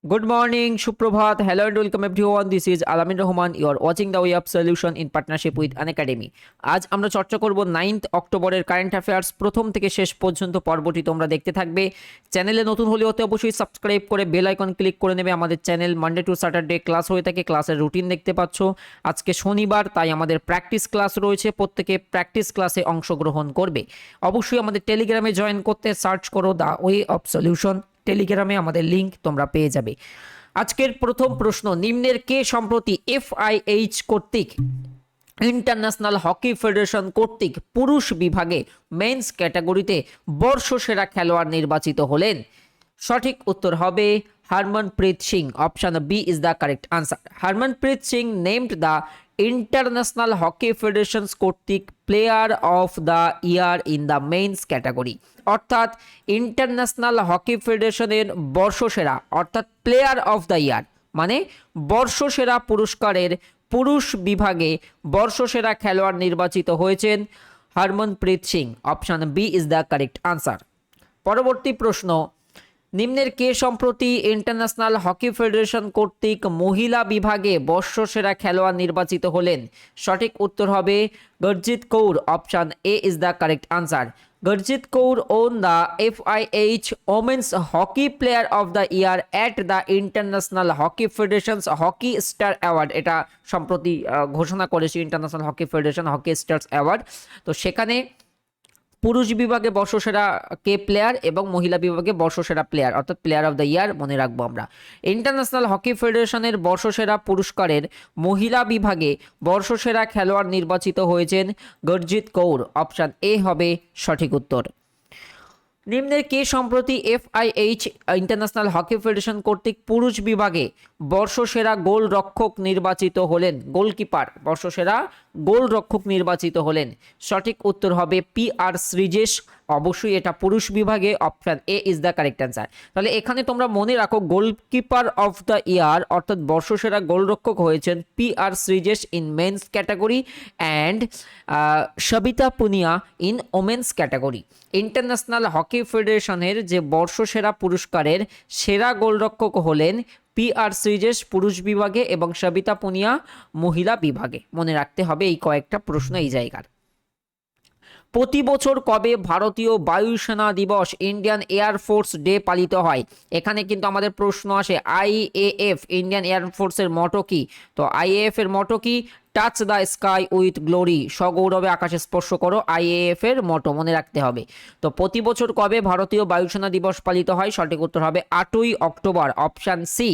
Good morning, Shuprabhat. Hello and welcome everyone. This is Alamin Rahman. You are watching the Way Up Solution in partnership with Unacademy. আজ আমরা চর্চা করব 9th অক্টোবরের current affairs প্রথম থেকে শেষ পর্যন্ত পর্বটি তোমরা দেখতে থাকবে। চ্যানেলে নতুন হলে অতি অবশ্যই সাবস্ক্রাইব করে বেল আইকন ক্লিক করে নেবে। আমাদের channel Monday to Saturday class হয়ে থাকে, ক্লাসের রুটিন দেখতে পাচ্ছ। আজকে শনিবার, তাই আমাদের প্র্যাকটিস ক্লাস রয়েছে, প্রত্যেকে প্র্যাকটিস ক্লাসে অংশগ্রহণ করবে। অবশ্যই আমাদের টেলিগ্রামে জয়েন করতে সার্চ করো দ্য ওয়ে অফ সলিউশন। টেলিগ্রামে আমাদের লিংক তোমরা পেয়ে যাবে। আজকের প্রথম প্রশ্ন, নিম্নের কে সম্প্রতি এফআইএইচ কর্তৃক ইন্টারন্যাশনাল হকি ফেডারেশন কর্তৃক পুরুষ বিভাগে মেন্স ক্যাটাগরিতে বর্ষসেরা খেলোয়াড় নির্বাচিত হলেন? সঠিক উত্তর হবে Harmanpreet Singh. Option B is the correct answer. Harmanpreet Singh named the international hockey federation কর্তৃক player of the year in the men's category. অর্থাৎ ইন্টারন্যাশনাল হকি ফেডারেশনের বর্ষসেরা অর্থাৎ প্লেয়ার অফ দ্য ইয়ার মানে বর্ষসেরা পুরস্কারের পুরুষ বিভাগে বর্ষসেরা খেলোয়াড় নির্বাচিত হয়েছেন Harmanpreet Singh. Option B is the correct answer. পরবর্তী প্রশ্ন, নিম্নের কে সম্প্রতি ইন্টারন্যাশনাল হকি ফেডারেশন কর্তৃক মহিলা বিভাগে বর্ষসেরা খেলোয়াড় নির্বাচিত হলেন? সঠিক উত্তর হবে Gurjit Kaur. Option A is the correct answer. Gurjit Kaur won the FIH women's hockey player of the year at the international hockey federation's hockey star award. এটা সম্প্রতি ঘোষণা করেছে international hockey federation hockey stars award. তো সেখানে পুরুষ বিভাগে বর্ষসেরা কে প্লেয়ার এবং মহিলা বিভাগে বর্ষসেরা প্লেয়ার অর্থাৎ প্লেয়ার অফ দ্য ইয়ার মনে রাখবো আমরা। ইন্টারন্যাশনাল হকি ফেডারেশনের বর্ষসেরা পুরস্কারের মহিলা বিভাগে বর্ষসেরা খেলোয়াড় নির্বাচিত হয়েছেন গুরজিৎ কৌর। অপশন এ হবে সঠিক উত্তর। নিম্নের কে সম্প্রতি এফআইএইচ ইন্টারন্যাশনাল হকি ফেডারেশন কর্তৃক পুরুষ বিভাগে বর্ষসেরা গোলরক্ষক নির্বাচিত হলেন? গোলকিপার বর্ষসেরা গোলরক্ষক নির্বাচিত হলেন? সঠিক উত্তর হবে পি আর শ্রীজেশ। অবশ্যই এটা পুরুষ বিভাগে। Option A is the correct answer. তাহলে এখানে তোমরা মনে রাখো গোলকিপার অফ দ্য ইয়ার অর্থাৎ বর্ষসেরা গোলরক্ষক হয়েছেন P R Sreejesh in men's category and Savita Punia in women's category. International hockey ফেডারেশনের যে বর্ষসেরা পুরস্কারের সেরা গোলরক্ষক হলেন পি আর শ্রীজেশ পুরুষ বিভাগে এবং সবিতা পুনিয়া মহিলা বিভাগে। মনে রাখতে হবে এই কয়েকটা প্রশ্ন এই জায়গার। প্রতি বছর কবে ভারতীয় বায়ুসেনা দিবস ইন্ডিয়ান এয়ারফোর্স ডে পালিত হয়? এখানে কিন্তু আমাদের প্রশ্ন আসে আইএএফ ইন্ডিয়ান এয়ারফোর্সের মটো কি? তো আইএএফ এর মটো কি? Touch the sky with glory, সগৌরবে আকাশে স্পর্শ করো, আইএএফ এর মটো মনে রাখতে হবে। তো প্রতি বছর কবে ভারতীয় বায়ুসেনা দিবস পালিত হয়? সঠিক উত্তর হবে 8ই October. Option C.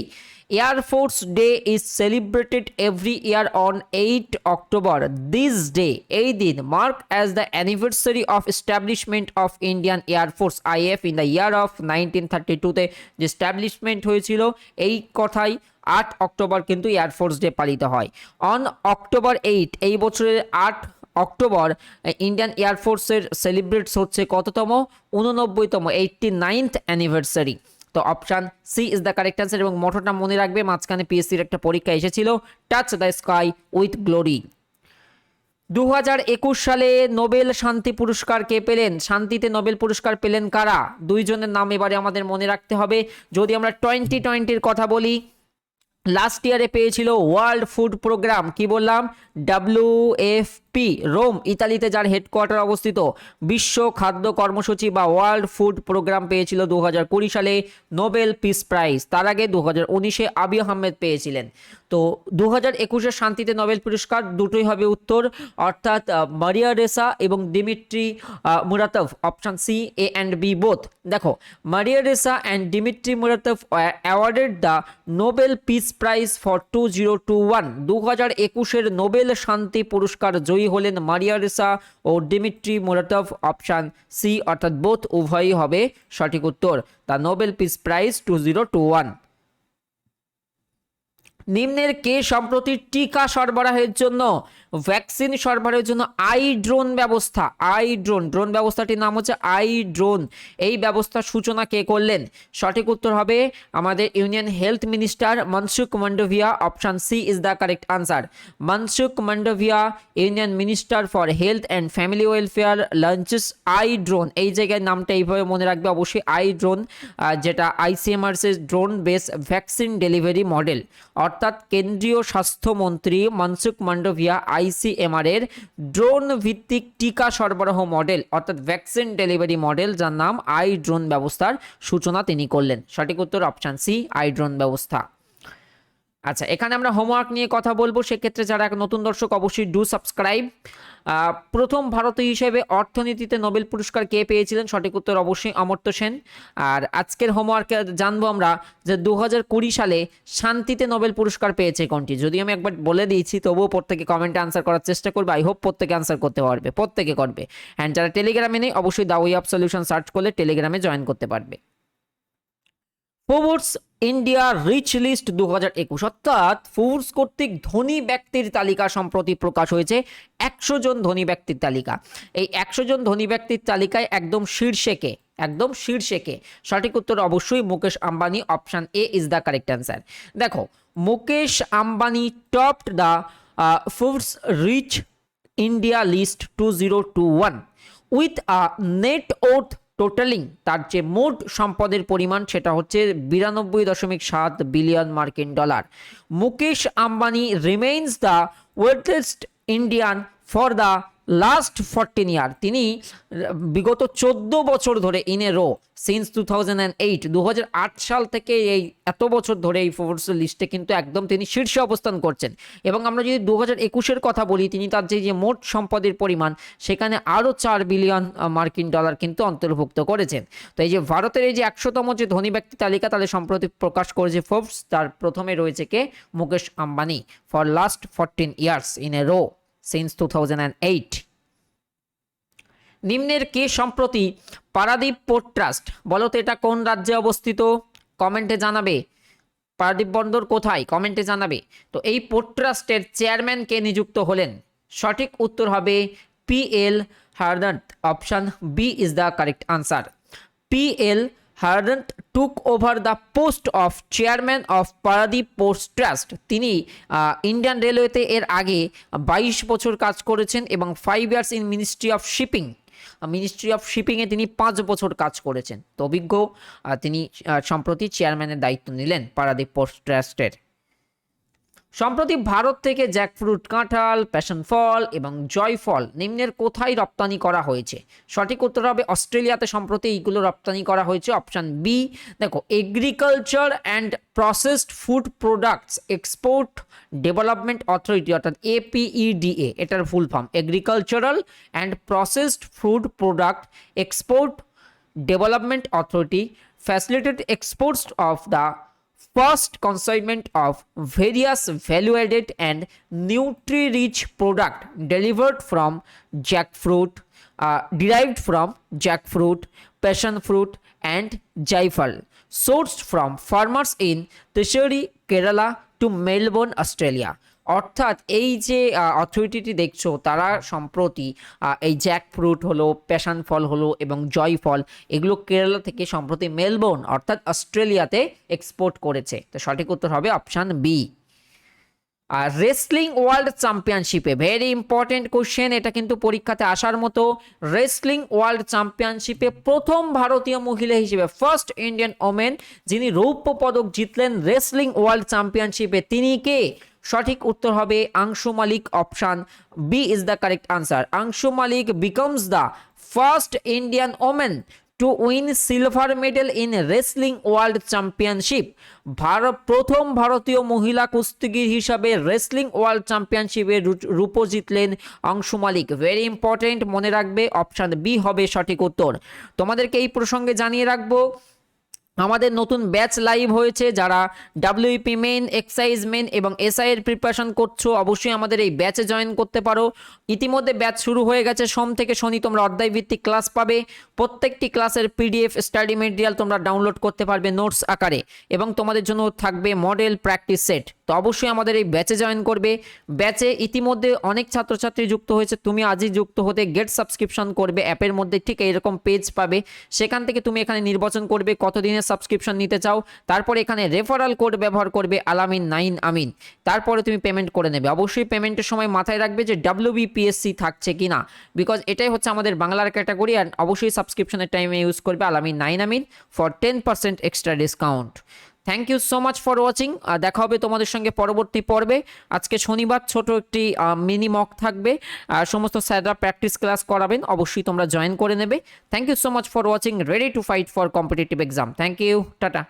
Air force day is celebrated every year on 8 October. This day এই দিন mark as the anniversary of establishment of Indian air force IAF in the year of 1932-তে যে এস্টাবলিশমেন্ট হয়েছিল এই কথাই 8 অক্টোবর কিন্তু এয়ারফোর্স ডে পালিত হয়। অন অক্টোবর 8 এই বছরের 8 অক্টোবর ইন্ডিয়ান এয়ারফোর্সের সেলিব্রেটস হচ্ছে কততম? 89তম 89th অ্যানিভার্সারি। তো option C is the correct answer. এবং মোটোটা মনে রাখবে, মাঝখানে পিএসসির একটা পরীক্ষা এসেছিল, touch the sky with glory. 2021 সালে নোবেল শান্তি পুরস্কার কে পেলেন? শান্তিতে নোবেল পুরস্কার পেলেন কারা? দুইজনের নাম এবারে আমাদের মনে রাখতে হবে। যদি আমরা 2020-র কথা বলি, লাস্ট ইয়ারে পেয়েছিল ওয়ার্ল্ড ফুড প্রোগ্রাম, কি বললাম? WFP, রোম ইতালিতে যার হেডকোয়ার্টার অবস্থিত। বিশ্ব খাদ্য কর্মসূচি বা ওয়ার্ল্ড ফুড প্রোগ্রাম পেয়েছিল 2020 সালে নোবেল পিস প্রাইজ। তার আগে 2019-এ আবি আহমেদ পেয়েছিলেন। তো 2021-এর শান্তিতে নোবেল পুরস্কার দুটোই হবে উত্তর, অর্থাৎ মারিয়া রেসা এবং Dmitry Muratov. Option C, A and B both. দেখো, Maria Ressa and Dmitry Muratov awarded the Nobel peace prize for 2021। 2021-এর নোবেল শান্তি পুরস্কার জয়ী হলেন মারিয়া রেসা ও দিমিত্রি মুরাতভ। অপশন সি অর্থাৎ বোথ উভয়ই হবে সঠিক উত্তর। The Nobel peace prize 2021। নিম্নের কে সম্প্রতি টিকা সরবরাহের জন্য ভ্যাকসিন সরবরাহের জন্য ড্রোন ব্যবস্থা, ড্রোন ব্যবস্থাটির নাম হচ্ছে ড্রোন। এই ব্যবস্থার সূচনা কে করলেন? সঠিক উত্তর হবে আমাদের union health minister Mansukh Mandaviya. Option C is the correct answer. Mansukh Mandaviya, union minister for health and family welfare, launches drone. এই জায়গায় নামটা এইভাবে মনে রাখবে অবশ্যই, ড্রোন, যেটা ICMR drone base vaccine delivery model. অর্থাৎ কেন্দ্রীয় স্বাস্থ্যমন্ত্রী মনসুখ মান্ডভিয়া ICMR এর ড্রোন ভিত্তিক টিকা সরবরাহ মডেল অর্থাৎ ভ্যাকসিন ডেলিভারি মডেল, যার নাম ড্রোন ব্যবস্থার সূচনা তিনি করলেন। সঠিক উত্তর অপশন সি, ড্রোন ব্যবস্থা। আচ্ছা, এখানে আমরা হোমওয়ার্ক নিয়ে কথা বলবো, সেক্ষেত্রে যারা নতুন দর্শক অবশ্যই ডু সাবস্ক্রাইব। প্রথম ভারতীয় হিসেবে অর্থনীতিতে নোবেল পুরস্কার কে পেয়েছিলেন? সঠিক উত্তর অবশ্যই অমর্ত্য সেন। আর আজকের হোমওয়ার্কে জানবো আমরা যে 2020 সালে শান্তিতে নোবেল পুরস্কার পেয়েছে কোনটি। যদি আমি একবার বলে দিয়েছি, তবুও প্রত্যেকে কমেন্টে আনসার করার চেষ্টা করবে। আই হোপ প্রত্যেকে আনসার করতে পারবে, প্রত্যেকে করবে। অ্যান্ড যারা টেলিগ্রামে নেই, অবশ্যই the way of solution search করলে টেলিগ্রামে জয়েন করতে পারবে। ফোর্বস ইন্ডিয়া রিচ লিস্ট 2021, অর্থাৎ ফোর্বস কর্তৃক ধনী ব্যক্তির তালিকা সম্প্রতি প্রকাশ হয়েছে। 100 জন ধনী ব্যক্তির তালিকা। এই 100 জন ধনী ব্যক্তির তালিকায় একদম শীর্ষে সঠিক উত্তর অবশ্যই Mukesh Ambani. Option A is the correct answer. দেখো, Mukesh Ambani topped the Forbes rich India list 2021 with a net worth totalling, তার যে মোট সম্পদের পরিমাণ সেটা হচ্ছে 92.7 বিলিয়ন মার্কিন dollar. Mukesh Ambani remains the wealthiest Indian for the last 14 year. তিনি বিগত 14 বছর ধরে ইন এ রো সিন্স 2008, 2008 সাল থেকে এই এত বছর ধরে এই ফোর্বস লিস্টে কিন্তু একদম তিনি শীর্ষে অবস্থান করছেন। এবং আমরা যদি 2021-এর কথা বলি, তিনি তার যে মোট সম্পদের পরিমাণ সেখানে আরও 4 বিলিয়ন মার্কিন ডলার কিন্তু অন্তর্ভুক্ত করেছেন। তো এই যে ভারতের এই যে 100তম যে ধনী ব্যক্তি তালিকা তাদের সম্প্রতি প্রকাশ করেছে ফোর্বস, তার প্রথমে রয়েছে কে? Mukesh Ambani, for last 14 years in a row since 2008। নিম্নের কে সম্প্রতি পারাদীপ পোর্ট ট্রাস্ট, বলো তো এটা কোন রাজ্যে অবস্থিত? কমেন্টে জানাবে। পারাদীপ বন্দর কোথায়? কমেন্টে জানাবে। তো এই পোর্ট ট্রাস্টের চেয়ারম্যান কে নিযুক্ত হলেন? সঠিক উত্তর হবে PL Haranadh. Option B is the correct answer. PL Haranadh took over the post of chairman of Paradip port trust. তিনি ইন্ডিয়ান রেলওয়েতে এর আগে 22 বছর কাজ করেছেন এবং 5 ইয়ার্স ইন মিনিস্ট্রি অফ শিপিংয়ে তিনি 5 বছর কাজ করেছেন। তো অভিজ্ঞ তিনি সম্প্রতি চেয়ারম্যানের দায়িত্ব নিলেন পারাদীপ পোর্ট ট্রাস্টের। সম্প্রতি ভারত থেকে জ্যাকফ্রুট, কাঁঠাল, প্যাশন ফল এবং জয়ফল নিম্নের কোথায় রপ্তানি করা হয়েছে? সঠিক উত্তর হবে অস্ট্রেলিয়াতে সম্প্রতি এইগুলো রপ্তানি করা হয়েছে। Option B. দেখো, agriculture and processed food products export development authority অর্থাৎ APEDA, এটার full form agricultural and processed food product export development authority facilitate exports of the first consignment of various value-added and nutri-rich product derived from jackfruit, passion fruit and jaifal, sourced from farmers in Thrissuri, Kerala to Melbourne, Australia. অর্থাৎ এই যে অথরিটিটি দেখছো, তারা সম্প্রতি এই jackfruit হলো, passion ফল হলো এবং জয় ফল, এগুলো কেরালা থেকে সম্প্রতি মেলবোর্ন অর্থাৎ অস্ট্রেলিয়াতে এক্সপোর্ট করেছে। তো সঠিক উত্তর হবে অপশান বি। আর রেসলিং ওয়ার্ল্ড চ্যাম্পিয়নশিপে, ভেরি ইম্পর্টেন্ট কোশ্চেন, এটা কিন্তু পরীক্ষাতে আসার মতো। রেসলিং ওয়ার্ল্ড চ্যাম্পিয়নশিপে প্রথম ভারতীয় মহিলা হিসেবে, ফার্স্ট ইন্ডিয়ান ওমেন যিনি রৌপ্য পদক জিতলেন রেসলিং ওয়ার্ল্ড চ্যাম্পিয়নশিপে, তিনি কে? সঠিক উত্তর হবে Anshu Malik. Option B is the correct answer. Anshu Malik becomes the first Indian women to win silver medal in wrestling world championship. প্রথম ভারতীয় মহিলা কুস্তিগির হিসাবে রেসলিং ওয়ার্ল্ড চ্যাম্পিয়নশিপে রূপো জিতলেন আংশু মালিক। ভেরি ইম্পর্টেন্ট, মনে রাখবে অপশন বি হবে সঠিক উত্তর। তোমাদেরকে এই প্রসঙ্গে জানিয়ে রাখবো, আমাদের নতুন ব্যাচ লাইভ হয়েছে, যারা ডাব্লিউপি মেন, এক্সাইজ মেন এবং এসআই এর প্রিপারেশন করছো অবশ্যই আমাদের এই ব্যাচে জয়েন করতে পারো। ইতিমধ্যে ব্যাচ শুরু হয়ে গেছে, সোম থেকে শনি তোমরা অধ্যায় ভিত্তিক ক্লাস পাবে। প্রত্যেকটি ক্লাসের পিডিএফ স্টাডি মেটেরিয়াল তোমরা ডাউনলোড করতে পারবে নোটস আকারে, এবং তোমাদের জন্য থাকবে মডেল প্র্যাকটিস সেট। তো অবশ্যই আমাদের এই ব্যাচে জয়েন করবে। ব্যাচে ইতিমধ্যে অনেক ছাত্রছাত্রী যুক্ত হয়েছে, তুমি আজই যুক্ত হতে গেট সাবস্ক্রিপশন করবে। অ্যাপের মধ্যে ঠিক এরকম পেজ পাবে, সেখান থেকে তুমি এখানে নির্বাচন করবে কতদিনের সাবস্ক্রিপশন নিতে চাও, তারপর এখানে রেফারাল কোড ব্যবহার করবে আলামিন 9 আমিন, তারপরে তুমি পেমেন্ট করে নেবে। অবশ্যই পেমেন্টের সময় মাথায় রাখবে যে WBPSC থাকছে কিনা, বিকজ এটাই হচ্ছে আমাদের বাংলার ক্যাটাগরি। অ্যান্ড অবশ্যই সাবস্ক্রিপশনের টাইমে ইউজ করবে আলামিন 9 আমিন for 10% extra discount. Thank you so much for watching. দেখা হবে তোমাদের সঙ্গে পরবর্তী পর্বে। আজকে শনিবার ছোট একটি মিনি মক থাকবে, সমস্ত স্যাররা প্র্যাকটিস ক্লাস করাবেন, অবশ্যই তোমরা জয়েন করে নেবে। Thank you so much for watching. Ready to fight for competitive exam. Thank you, tata.